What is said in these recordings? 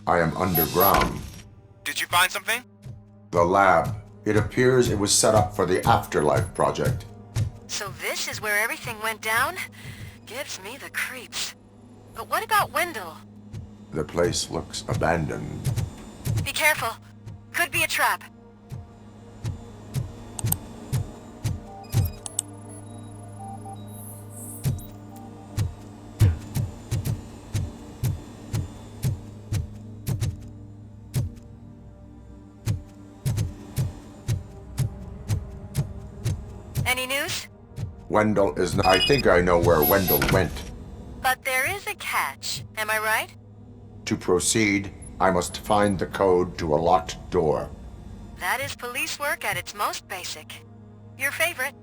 I am underground. Did you find something? The lab. It appears it was set up for the Afterlife project. So this is where everything went down? Gives me the creeps. But what about Wendell? The place looks abandoned. Be careful. Could be a trap. Any news? Wendell is not. I think I know where Wendell went. But there is a catch. Am I right? To proceed, I must find the code to a locked door. That is police work at its most basic. Your favorite.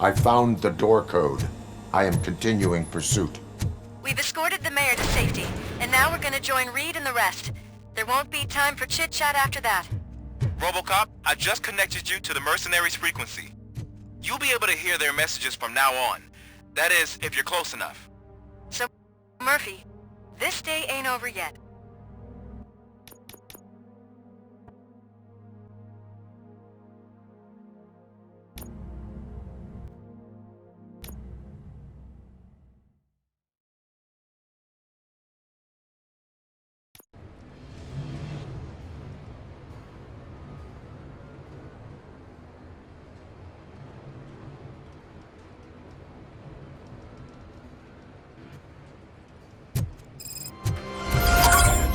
I found the door code. I am continuing pursuit. We've escorted the mayor to safety, and now we're gonna join Reed and the rest. There won't be time for chit-chat after that. ROBOCOP, I just connected you to the mercenaries' frequency. You'll be able to hear their messages from now on. That is, if you're close enough. So, Murphy, this day ain't over yet.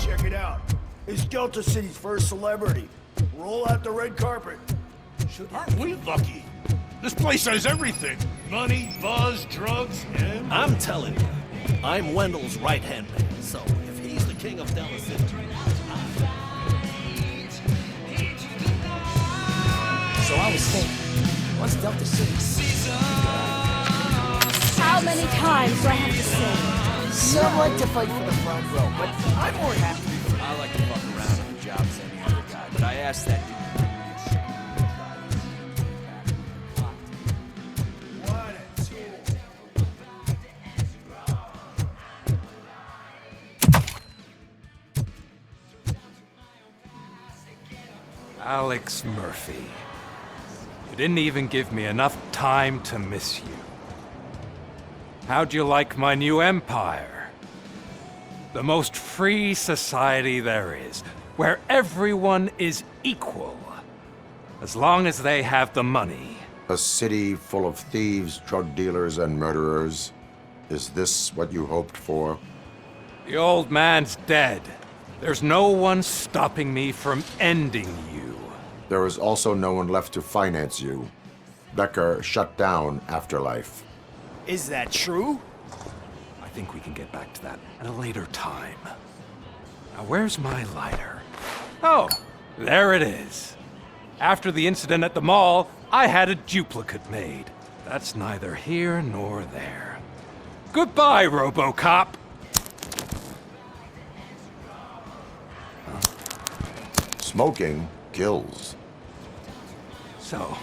Check it out. He's Delta City's first celebrity. Roll out the red carpet. Aren't we lucky? This place has everything. Money, buzz, drugs, and... I'm telling you, I'm Wendell's right-hand man, so if he's the king of Delta City... So I was thinking, what's Delta City? How many times do I have to say? Some like to fight for the front row, but I'm more happy. I like to fuck around on the job as any other guy, but I asked that dude. Alex Murphy. You didn't even give me enough time to miss you. How'd you like my new empire? The most free society there is, where everyone is equal, as long as they have the money. A city full of thieves, drug dealers, and murderers. Is this what you hoped for? The old man's dead. There's no one stopping me from ending you. There is also no one left to finance you. Becker shut down Afterlife. Is that true? I think we can get back to that at a later time. Now, where's my lighter? Oh, there it is. After the incident at the mall, I had a duplicate made. That's neither here nor there. Goodbye, ROBOCOP! Smoking kills. So,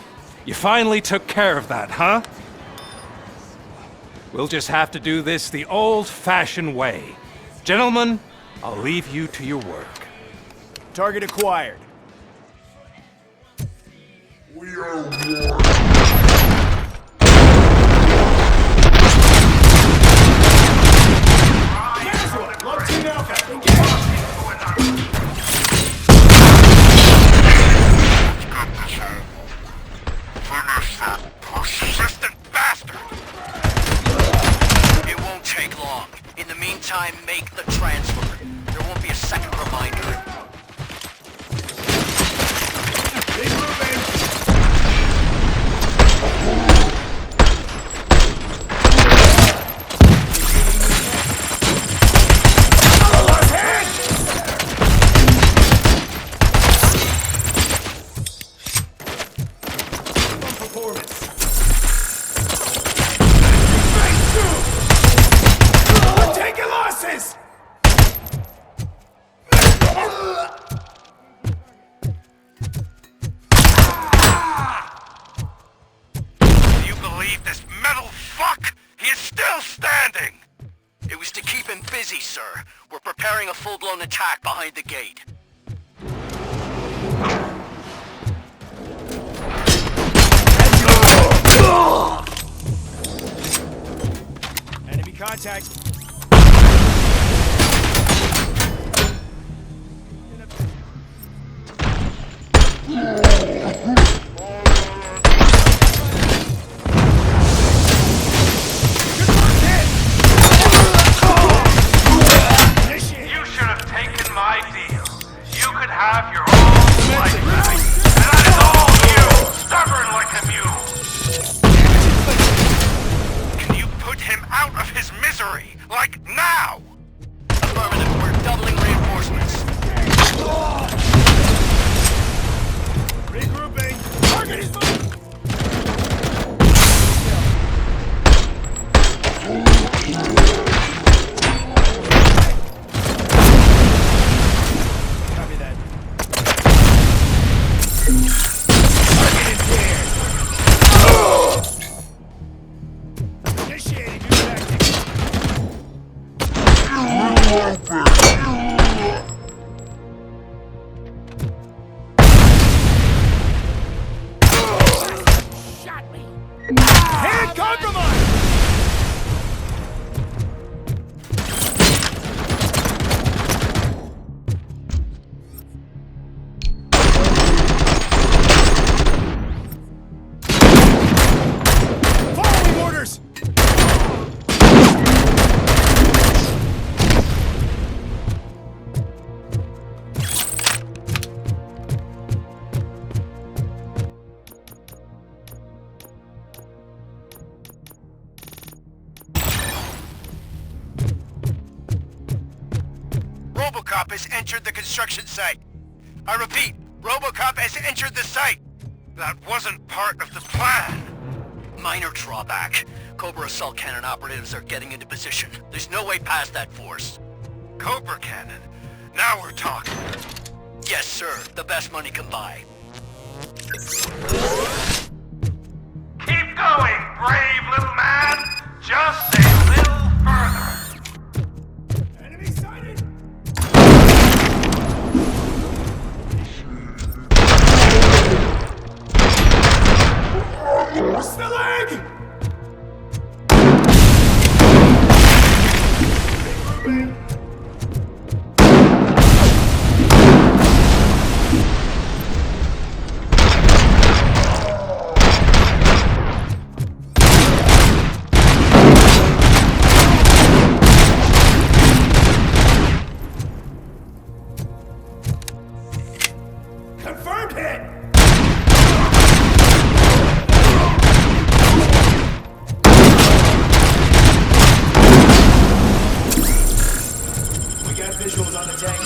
you finally took care of that, huh? We'll just have to do this the old-fashioned way. Gentlemen, I'll leave you to your work. Target acquired. We are one. Make the transfer. There won't be a second reminder. Big moving. been busy, sir. We're preparing a full-blown attack behind the gate. Enemy contact. You should have taken my deal. You could have your own life. And that is all you, stubborn like a mule. Can you put him out of his misery? Like now? Affirmative, we're doubling reinforcements. Regrouping. Target is moving. Copy that. Target is here. Initiating new tactics. Shot me. Hand compromise! Following orders! ROBOCOP has entered the construction site. I repeat, ROBOCOP has entered the site. That wasn't part of the plan. Minor drawback. Cobra assault cannon operatives are getting into position. There's no way past that force. Cobra cannon? Now we're talking. Yes, sir. The best money can buy. Keep going, brave little man. Just a little further. Enemy sighted! What's the leg? Regrouping. Confirmed hit! We got visuals on the tank.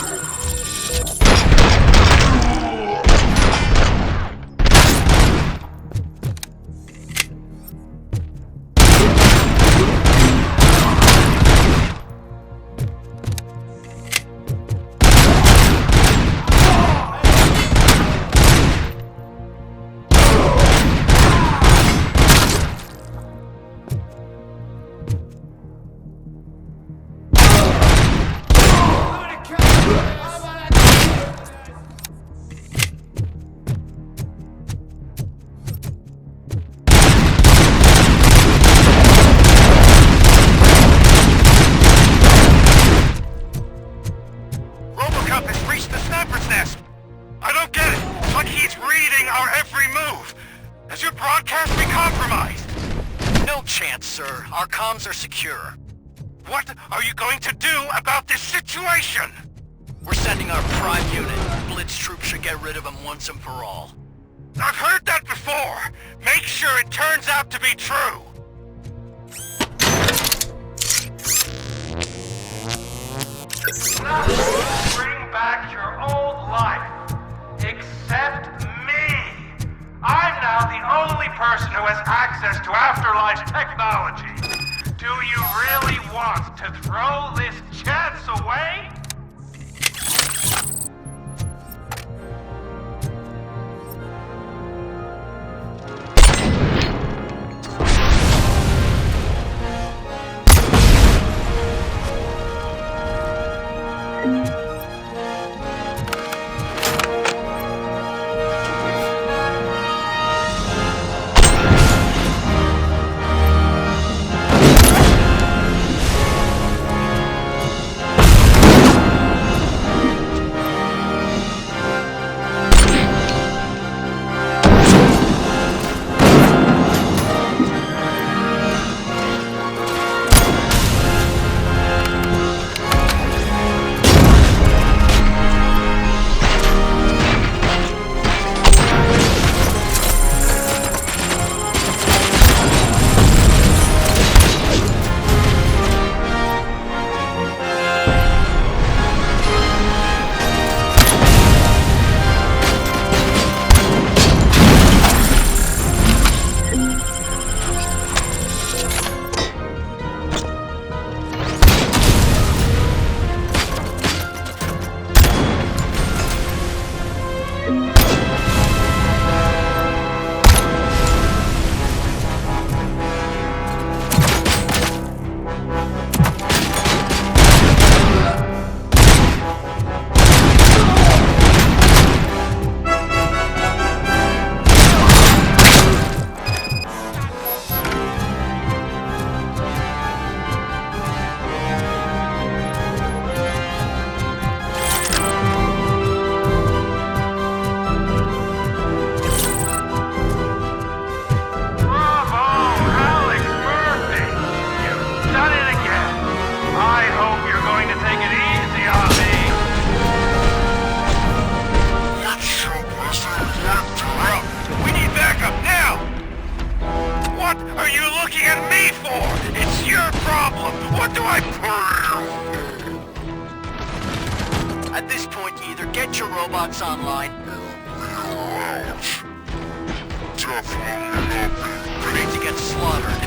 ROBOCOP has reached the sniper's nest. I don't get it. Like he's reading our every move. Has your broadcast been compromised? No chance, sir. Our comms are secure. What are you going to do about this situation? We're sending our prime unit. Blitz troops should get rid of him once and for all. I've heard that before. Make sure it turns out to be true. Nothing will bring back your old life, except me. I'm now the only person who has access to afterlife technology. Do you really want to throw this chance away? At this point, you either get your robots online, ready to get slaughtered.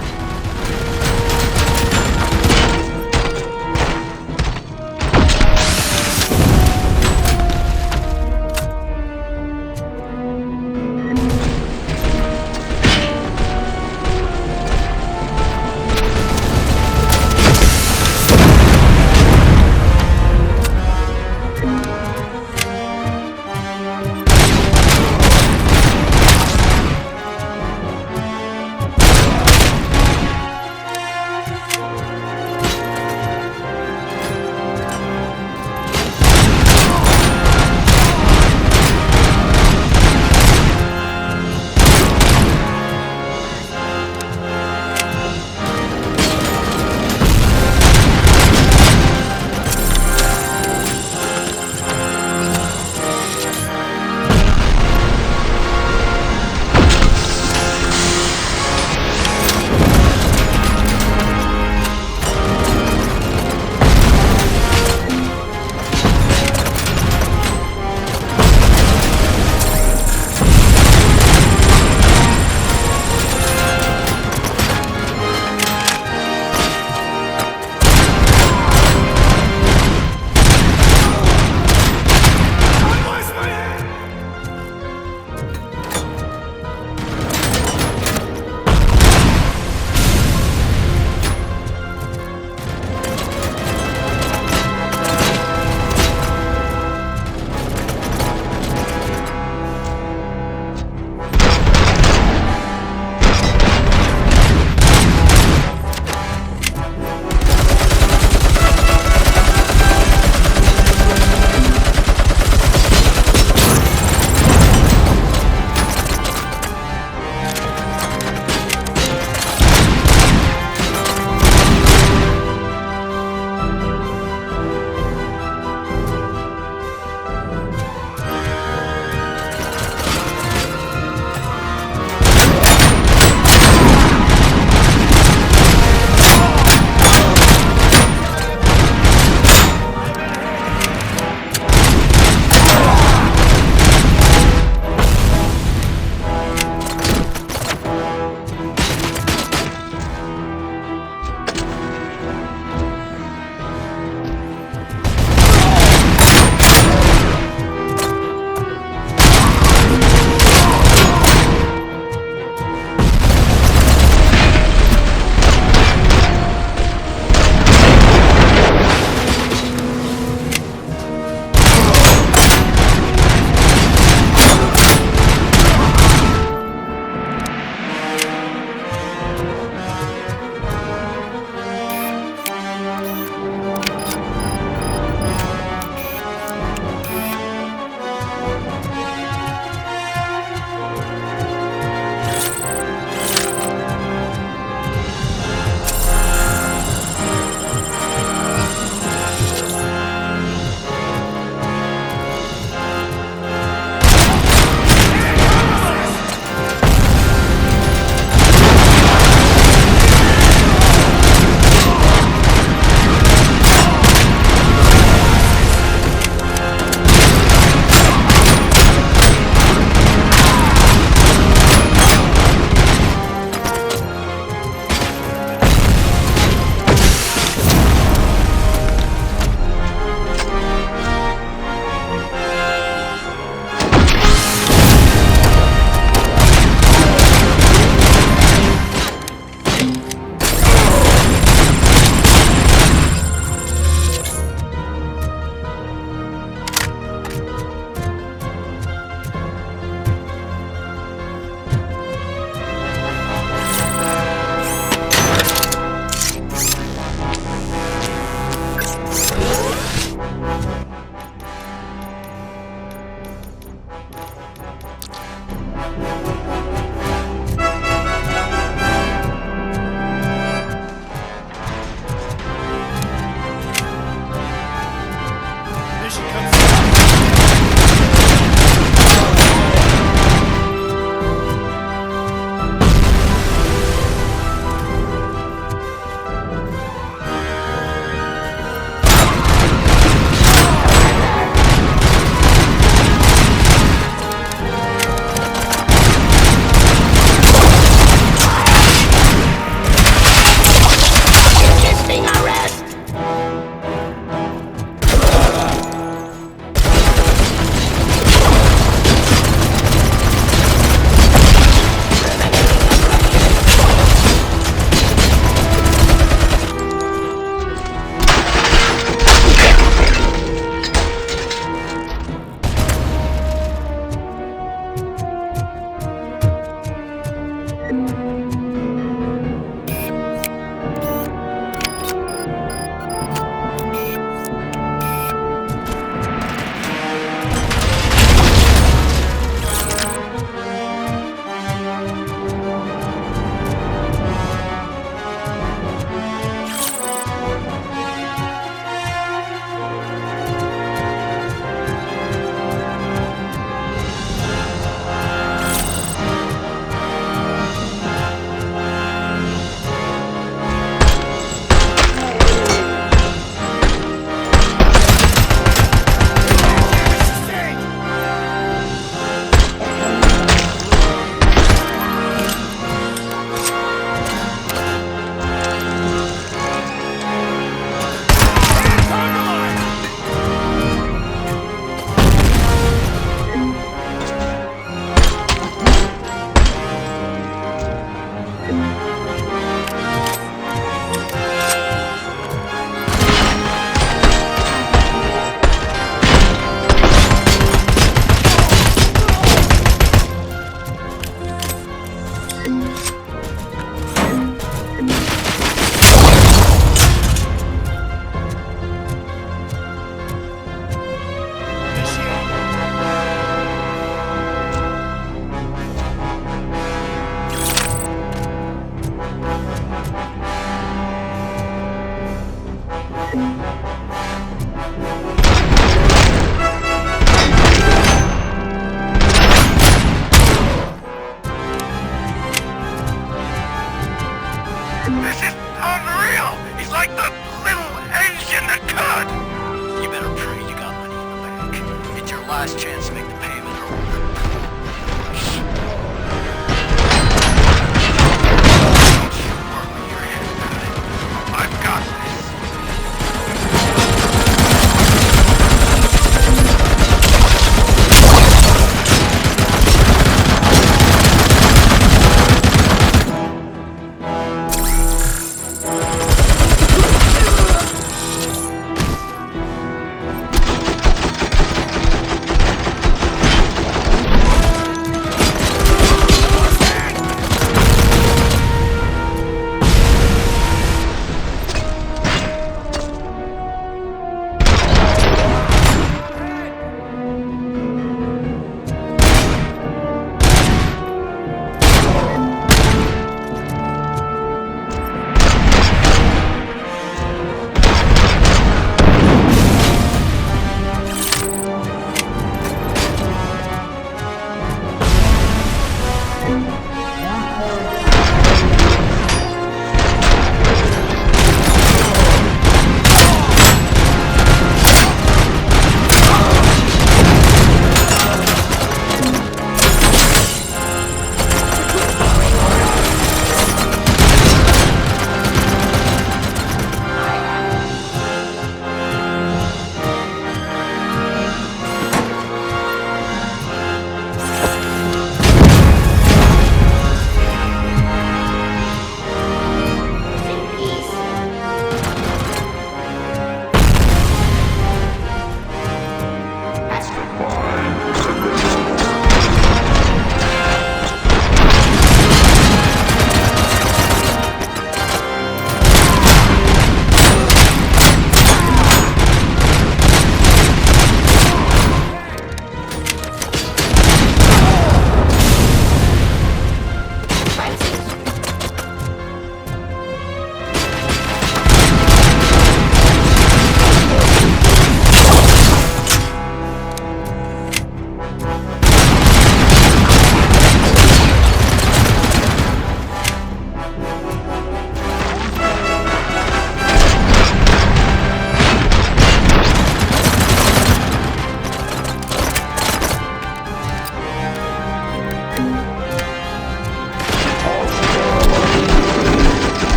last chance to make the payment. I've got this.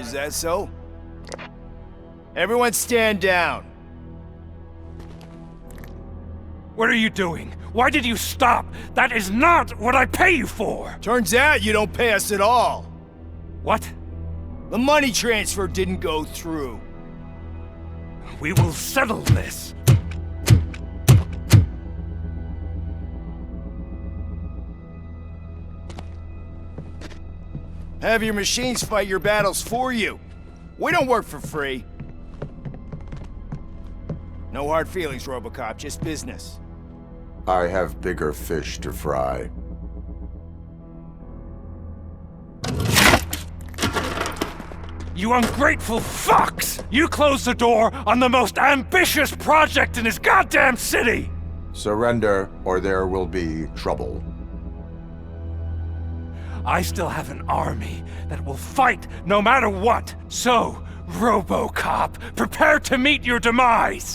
Is that so? Everyone stand down. What are you doing? Why did you stop? That is not what I pay you for! Turns out you don't pay us at all. What? The money transfer didn't go through. We will settle this. Have your machines fight your battles for you. We don't work for free. No hard feelings, ROBOCOP, just business. I have bigger fish to fry. You ungrateful fucks! You closed the door on the most ambitious project in this goddamn city! Surrender, or there will be trouble. I still have an army that will fight no matter what. So, ROBOCOP, prepare to meet your demise!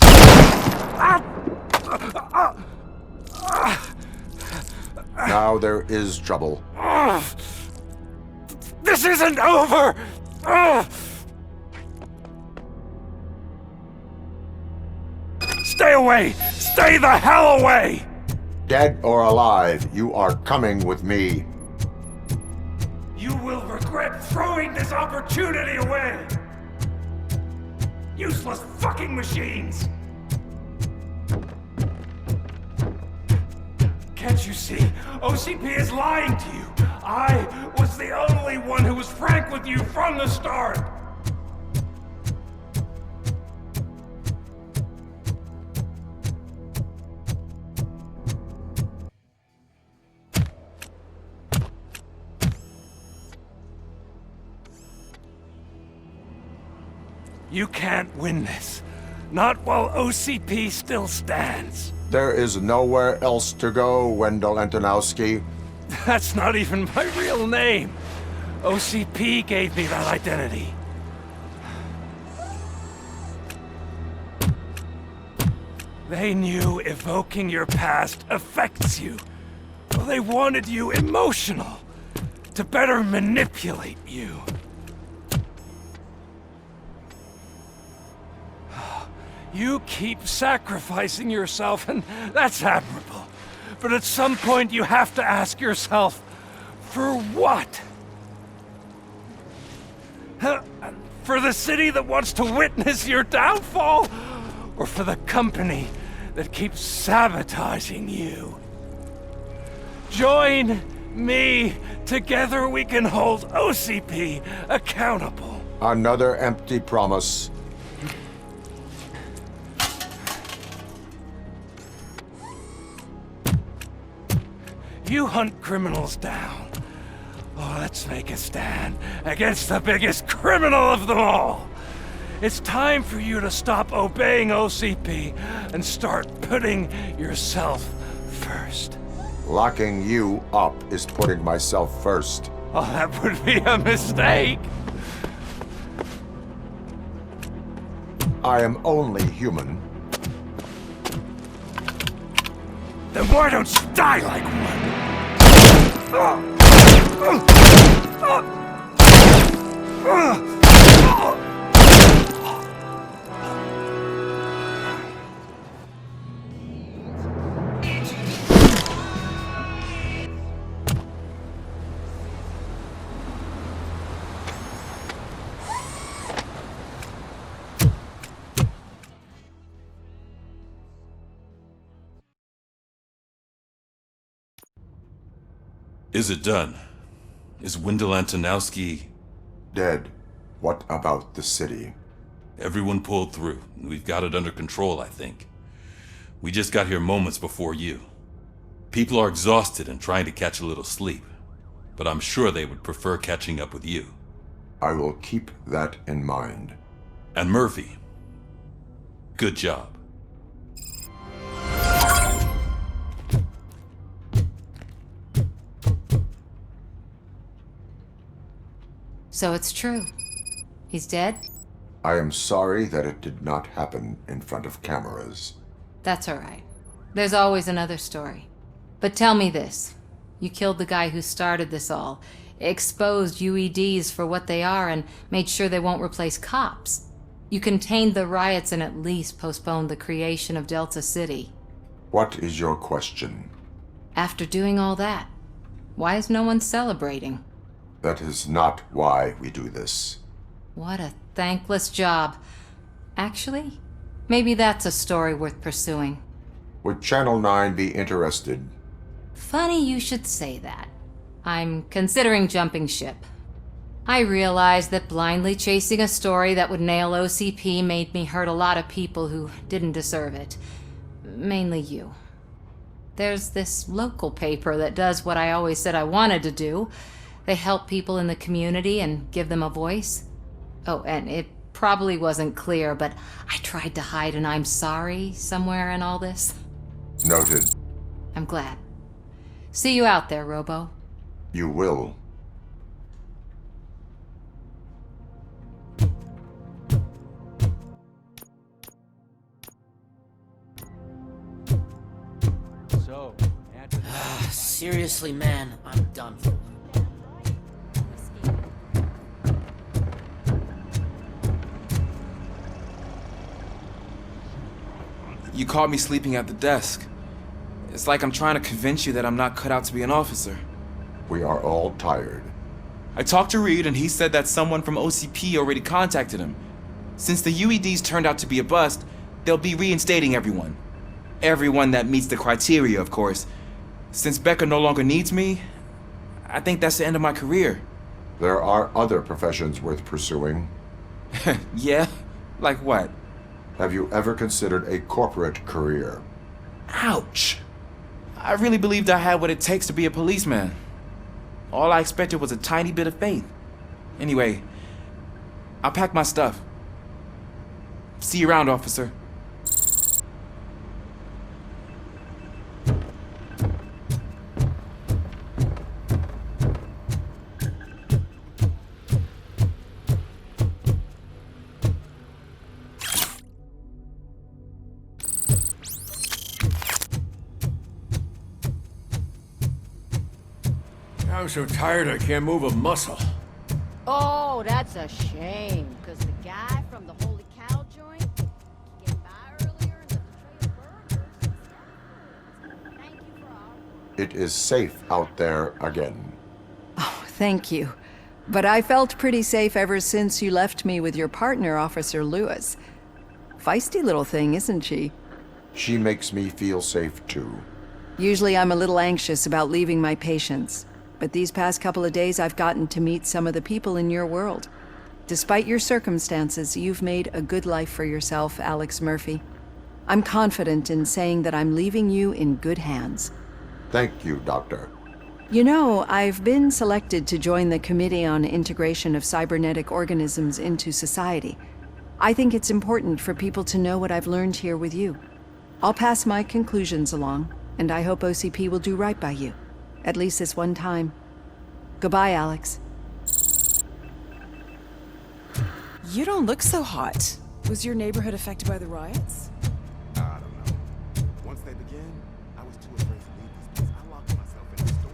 Now there is trouble. This isn't over! Stay away! Stay the hell away! Dead or alive, you are coming with me. You will regret throwing this opportunity away! Useless fucking machines! Can't you see? OCP is lying to you! I was the only one who was frank with you from the start! You can't win this. Not while OCP still stands. There is nowhere else to go, Wendell Antonowski. That's not even my real name. OCP gave me that identity. They knew evoking your past affects you. Well, they wanted you emotional, to better manipulate you. You keep sacrificing yourself, and that's admirable. But at some point you have to ask yourself, for what? For the city that wants to witness your downfall? Or for the company that keeps sabotaging you? Join me. Together we can hold OCP accountable. Another empty promise. You hunt criminals down. Oh, let's make a stand against the biggest criminal of them all. It's time for you to stop obeying OCP and start putting yourself first. Locking you up is putting myself first. Oh, that would be a mistake. I am only human. Then why don't you die like one? Is it done? Is Wendell Antonowski... Dead. What about the city? Everyone pulled through. We've got it under control, I think. We just got here moments before you. People are exhausted and trying to catch a little sleep. But I'm sure they would prefer catching up with you. I will keep that in mind. And Murphy, good job. So it's true. He's dead? I am sorry that it did not happen in front of cameras. That's all right. There's always another story. But tell me this. You killed the guy who started this all, exposed UEDs for what they are, and made sure they won't replace cops. You contained the riots and at least postponed the creation of Delta City. What is your question? After doing all that, why is no one celebrating? That is not why we do this. What a thankless job. Actually, maybe that's a story worth pursuing. Would Channel 9 be interested? Funny you should say that. I'm considering jumping ship. I realize that blindly chasing a story that would nail OCP made me hurt a lot of people who didn't deserve it. Mainly you. There's this local paper that does what I always said I wanted to do. They help people in the community and give them a voice. Oh, and it probably wasn't clear, but I tried to hide an I'm sorry somewhere in all this. Noted. I'm glad. See you out there, Robo. You will. So, Seriously, man, I'm done for. You caught me sleeping at the desk. It's like I'm trying to convince you that I'm not cut out to be an officer. We are all tired. I talked to Reed and he said that someone from OCP already contacted him. Since the UEDs turned out to be a bust, they'll be reinstating everyone. Everyone that meets the criteria, of course. Since Becca no longer needs me, I think that's the end of my career. There are other professions worth pursuing. Yeah? Like what? Have you ever considered a corporate career? Ouch! I really believed I had what it takes to be a policeman. All I expected was a tiny bit of faith. Anyway, I'll pack my stuff. See you around, officer. I'm so tired I can't move a muscle. Oh, that's a shame, because the guy from the Holy Cow joint came by earlier in the tray of burgers. Thank you for all. It is safe out there again. Oh, thank you. But I felt pretty safe ever since you left me with your partner, Officer Lewis. Feisty little thing, isn't she? She makes me feel safe too. Usually I'm a little anxious about leaving my patients. But these past couple of days, I've gotten to meet some of the people in your world. Despite your circumstances, you've made a good life for yourself, Alex Murphy. I'm confident in saying that I'm leaving you in good hands. Thank you, Doctor. You know, I've been selected to join the Committee on Integration of Cybernetic Organisms into Society. I think it's important for people to know what I've learned here with you. I'll pass my conclusions along, and I hope OCP will do right by you. At least this one time. Goodbye, Alex. You don't look so hot. Was your neighborhood affected by the riots? I don't know. Once they began, I was too afraid to leave this place. I locked myself in the storage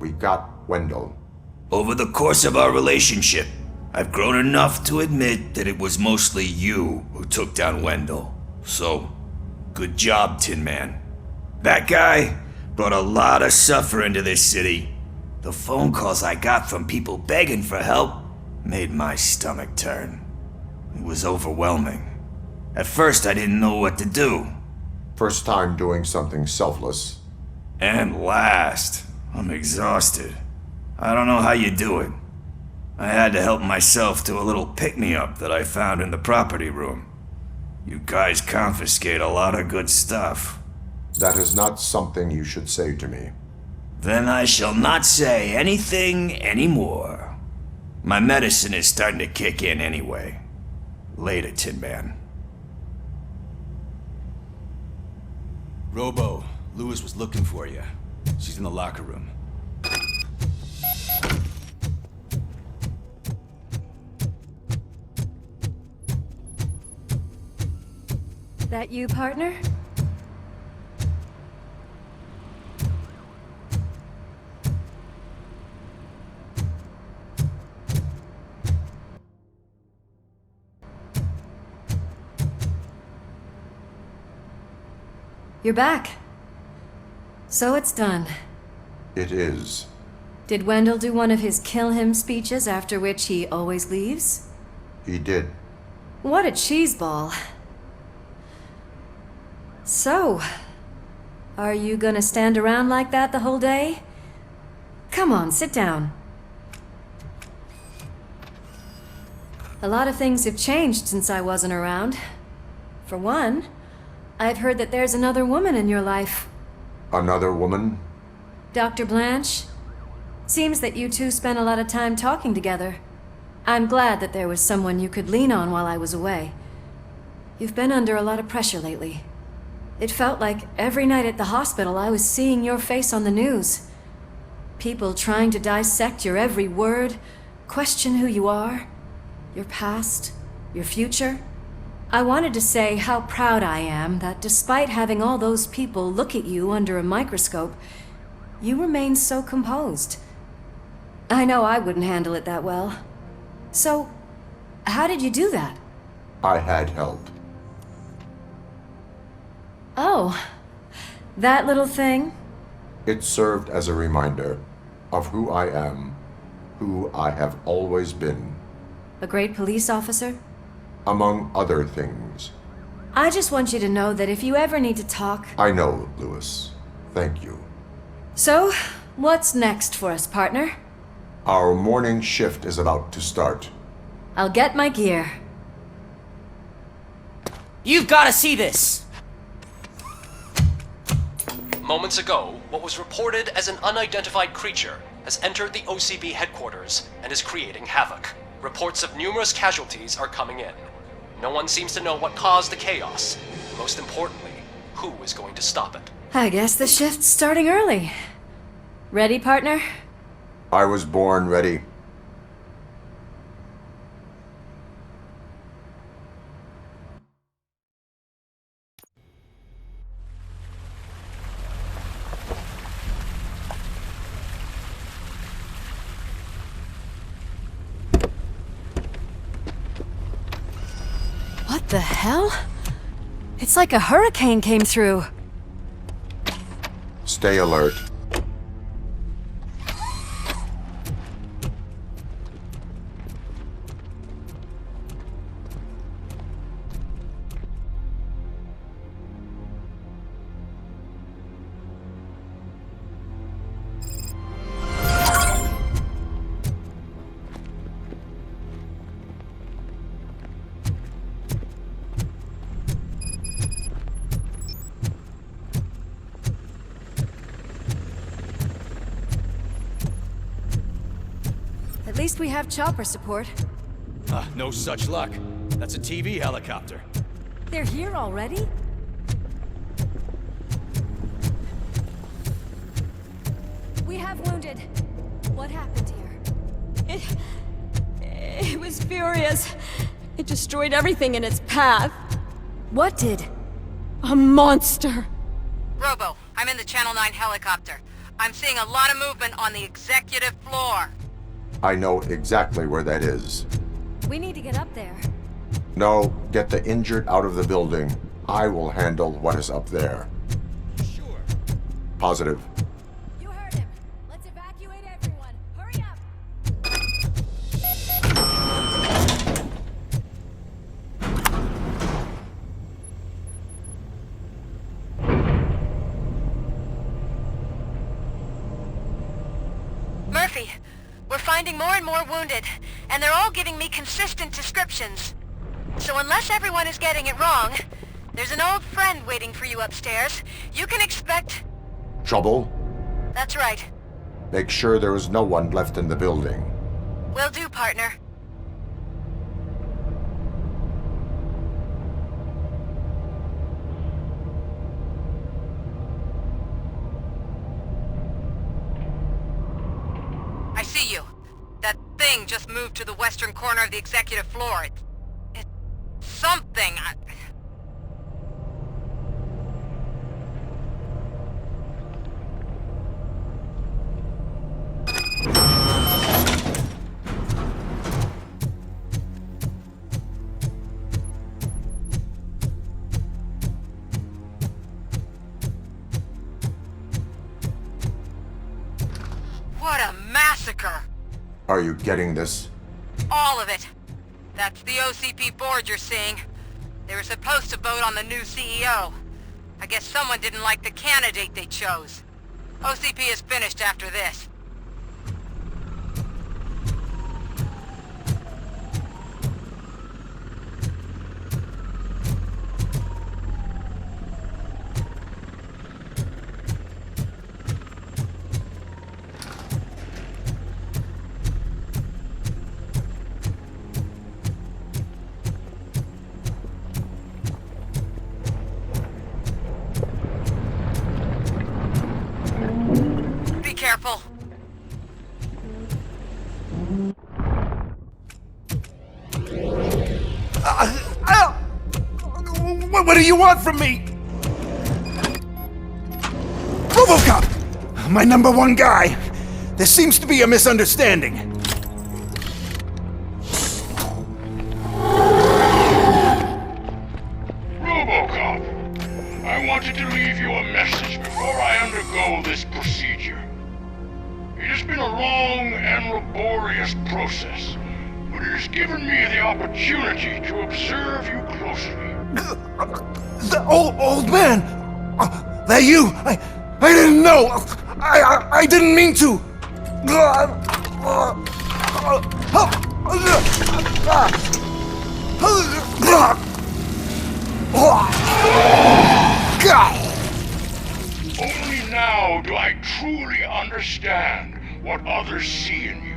We got Wendell. Over the course of our relationship, I've grown enough to admit that it was mostly you who took down Wendell. So, good job, Tin Man. That guy brought a lot of suffering to this city. The phone calls I got from people begging for help made my stomach turn. It was overwhelming. At first, I didn't know what to do. First time doing something selfless. And last, I'm exhausted. I don't know how you do it. I had to help myself to a little pick-me-up that I found in the property room. You guys confiscate a lot of good stuff. That is not something you should say to me. Then I shall not say anything anymore. My medicine is starting to kick in anyway. Later, Tin Man. Robo, Lewis was looking for you. She's in the locker room. That you, partner? You're back. So it's done. It is. Did Wendell do one of his kill him speeches after which he always leaves? He did. What a cheeseball. So, are you gonna stand around like that the whole day? Come on, sit down. A lot of things have changed since I wasn't around. For one, I've heard that there's another woman in your life. Another woman? Dr. Blanche? Seems that you two spent a lot of time talking together. I'm glad that there was someone you could lean on while I was away. You've been under a lot of pressure lately. It felt like every night at the hospital I was seeing your face on the news. People trying to dissect your every word, question who you are, your past, your future. I wanted to say how proud I am that despite having all those people look at you under a microscope, you remain so composed. I know I wouldn't handle it that well. So, how did you do that? I had help. Oh, that little thing? It served as a reminder of who I am, who I have always been. A great police officer? Among other things. I just want you to know that if you ever need to talk... I know, Lewis. Thank you. So, what's next for us, partner? Our morning shift is about to start. I'll get my gear. You've gotta see this! Moments ago, what was reported as an unidentified creature has entered the OCP headquarters and is creating havoc. Reports of numerous casualties are coming in. No one seems to know what caused the chaos. Most importantly, who is going to stop it? I guess the shift's starting early. Ready, partner? I was born ready. What the hell? It's like a hurricane came through. Stay alert. At least we have chopper support. No such luck. That's a TV helicopter. They're here already? We have wounded. What happened here? It was furious. It destroyed everything in its path. What did? A monster. Robo, I'm in the Channel 9 helicopter. I'm seeing a lot of movement on the executive floor. I know exactly where that is. We need to get up there. No, get the injured out of the building. I will handle what is up there. Sure. Positive. You heard him. Let's evacuate everyone. Hurry up! Murphy, we're finding more and more wounded, and they're all giving me consistent descriptions. So unless everyone is getting it wrong, there's an old friend waiting for you upstairs. You can expect... Trouble? That's right. Make sure there is no one left in the building. Will do, partner. I see you. That thing just moved to the western corner of the executive floor. It's something. What a massacre! Are you getting this? All of it. That's the OCP board you're seeing. They were supposed to vote on the new CEO. I guess someone didn't like the candidate they chose. OCP is finished after this. do you want from me? ROBOCOP! My #1 guy. There seems to be a misunderstanding. ROBOCOP, I wanted to leave you a message before I undergo this procedure. It has been a long and laborious process, but it has given me the opportunity to observe you closely. The old man! That you! I didn't know! I didn't mean to! Only now do I truly understand what others see in you.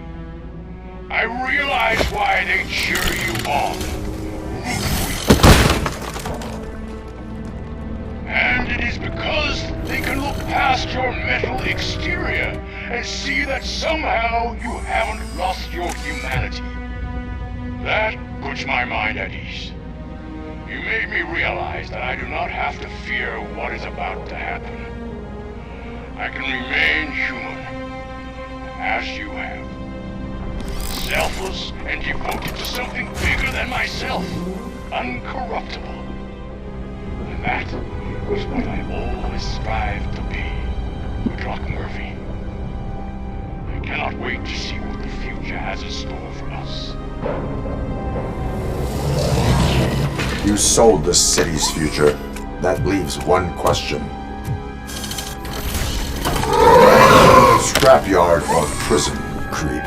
I realize why they cheer you on. And it is because they can look past your metal exterior and see that somehow you haven't lost your humanity. That puts my mind at ease. You made me realize that I do not have to fear what is about to happen. I can remain human, as you have. Selfless and devoted to something bigger than myself. Uncorruptible. And that is what I always strive to be. Good luck, Murphy. I cannot wait to see what the future has in store for us. You sold the city's future. That leaves one question. Scrapyard or prison, creep?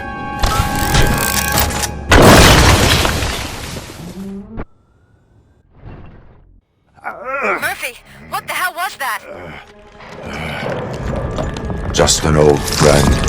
Murphy, what the hell was that? Just an old friend.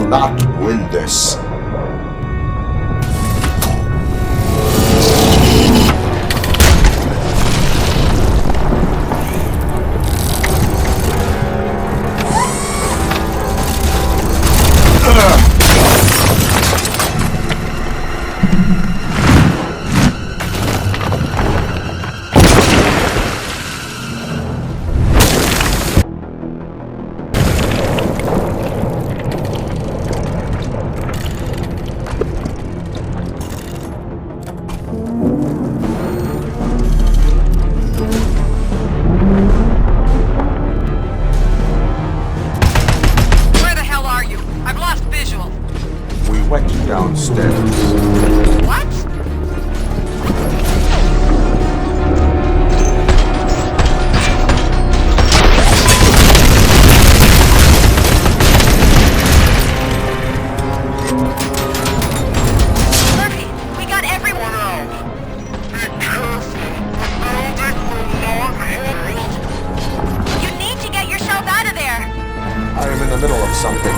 Not win this. middle of something.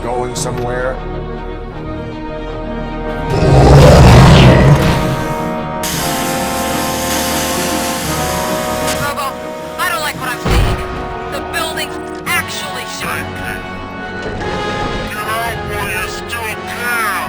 Going somewhere? Robo, I don't like what I'm seeing. The building's actually shaking. Get out while you still can!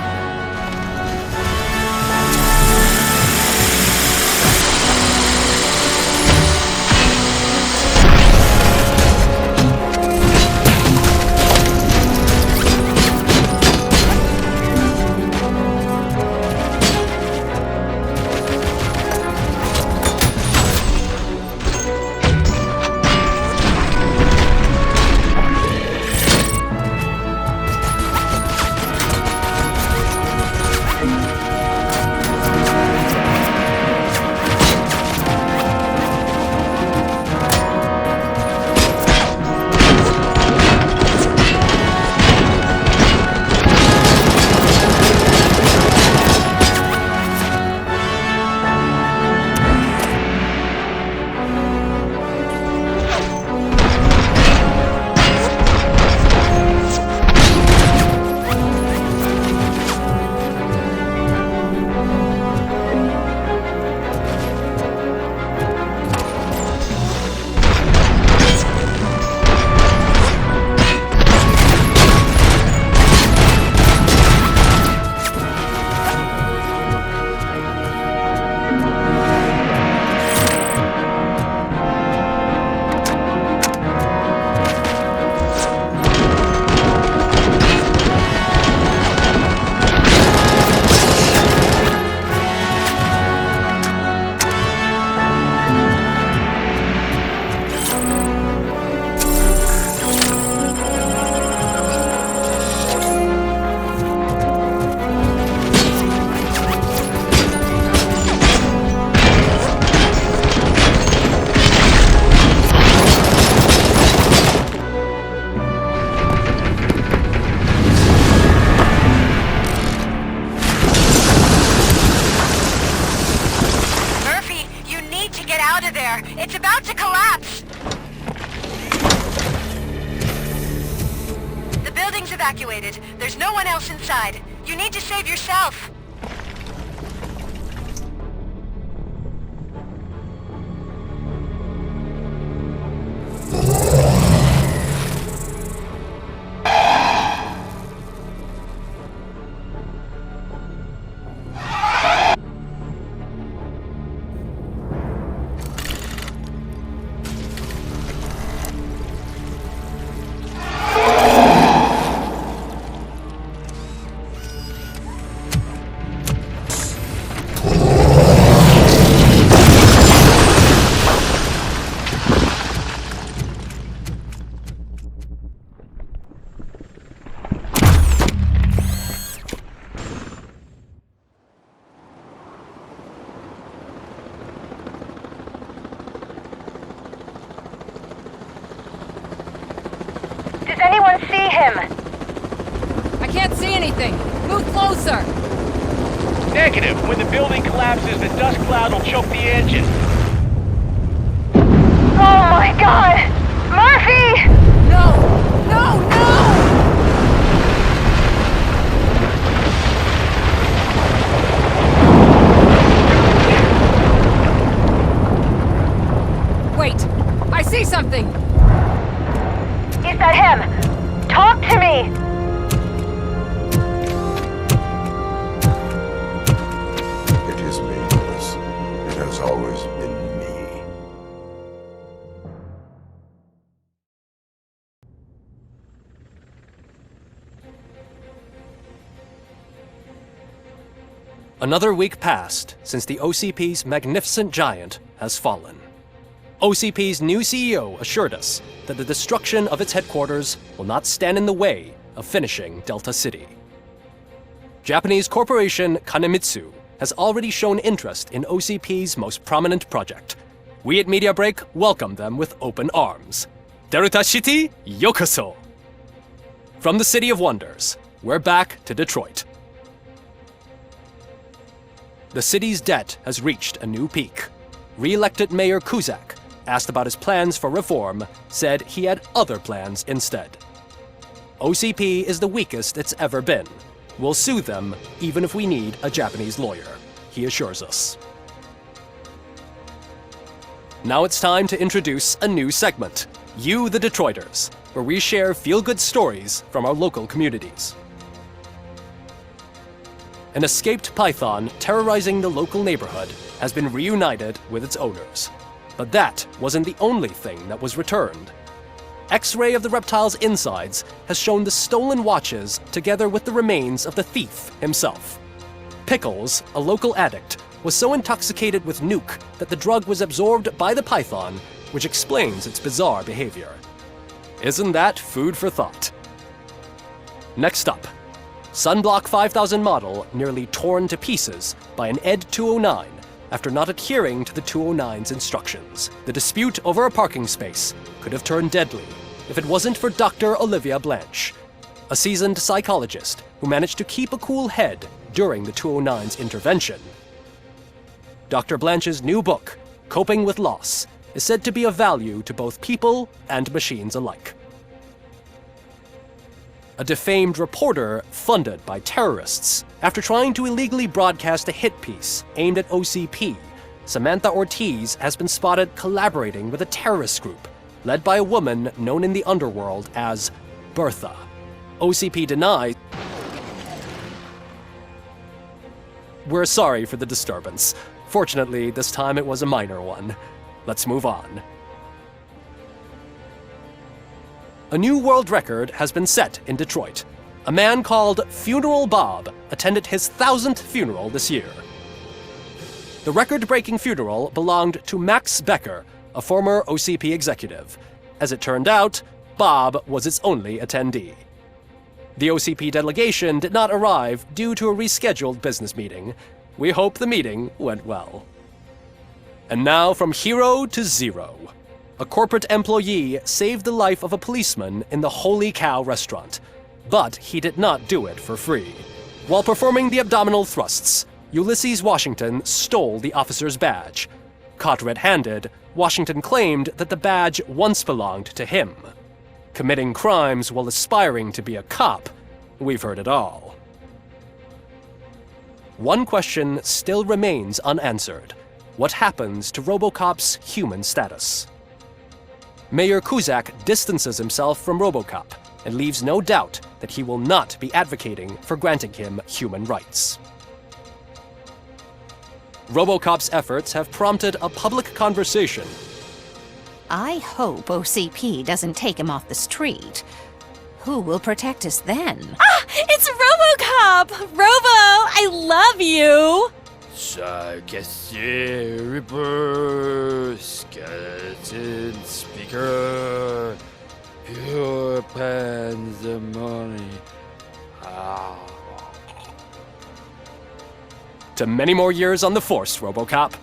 It's about to collapse! The building's evacuated. There's no one else inside. You need to save yourself. him? I can't see anything. Move closer. Negative. When the building collapses, the dust cloud will choke the engine. Oh my god! Murphy! No! No, no! Wait! I see something! Is that him? Talk to me! It is me, Willis. It has always been me. Another week passed since the OCP's magnificent giant has fallen. OCP's new CEO assured us that the destruction of its headquarters will not stand in the way of finishing Delta City. Japanese corporation Kanemitsu has already shown interest in OCP's most prominent project. We at Media Break welcome them with open arms. Delta City, yokoso! From the City of Wonders, we're back to Detroit. The city's debt has reached a new peak. Re-elected Mayor Cusack, asked about his plans for reform, said he had other plans instead. OCP is the weakest it's ever been. We'll sue them even if we need a Japanese lawyer, he assures us. Now it's time to introduce a new segment, You the Detroiters, where we share feel-good stories from our local communities. An escaped python terrorizing the local neighborhood has been reunited with its owners. But that wasn't the only thing that was returned. X-ray of the reptile's insides has shown the stolen watches together with the remains of the thief himself. Pickles, a local addict, was so intoxicated with nuke that the drug was absorbed by the python, which explains its bizarre behavior. Isn't that food for thought? Next up, Sunblock 5000 model nearly torn to pieces by an ED 209 after not adhering to the 209's instructions. The dispute over a parking space could have turned deadly if it wasn't for Dr. Olivia Blanche, a seasoned psychologist who managed to keep a cool head during the 209's intervention. Dr. Blanche's new book, Coping with Loss, is said to be of value to both people and machines alike. A defamed reporter funded by terrorists. After trying to illegally broadcast a hit piece aimed at OCP, Samantha Ortiz has been spotted collaborating with a terrorist group led by a woman known in the underworld as Bertha. OCP denies. We're sorry for the disturbance. Fortunately, this time it was a minor one. Let's move on. A new world record has been set in Detroit. A man called Funeral Bob attended his 1000th funeral this year. The record-breaking funeral belonged to Max Becker, a former OCP executive. As it turned out, Bob was its only attendee. The OCP delegation did not arrive due to a rescheduled business meeting. We hope the meeting went well. And now from hero to zero. A corporate employee saved the life of a policeman in the Holy Cow restaurant, but he did not do it for free. While performing the abdominal thrusts, Ulysses Washington stole the officer's badge. Caught red-handed, Washington claimed that the badge once belonged to him. Committing crimes while aspiring to be a cop, we've heard it all. One question still remains unanswered. What happens to ROBOCOP's human status? Mayor Cusack distances himself from ROBOCOP and leaves no doubt that he will not be advocating for granting him human rights. ROBOCOP's efforts have prompted a public conversation. I hope OCP doesn't take him off the street. Who will protect us then? Ah! It's RoboCop! Robo, I love you! Reaper, skeleton speaker, pure pandemonium. To many more years on the force, RoboCop.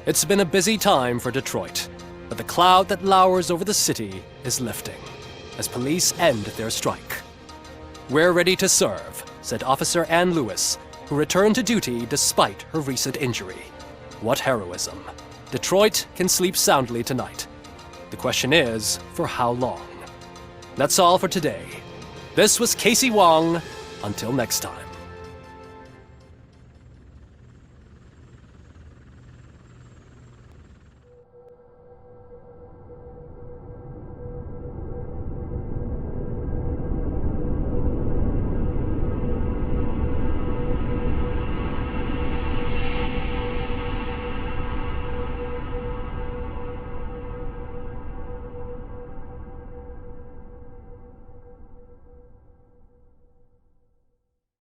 It's been a busy time for Detroit, but the cloud that lowers over the city is lifting. as police end their strike. "We're ready to serve," said Officer Ann Lewis, who returned to duty despite her recent injury. What heroism. Detroit can sleep soundly tonight. The question is, for how long? That's all for today. This was Casey Wong. Until next time.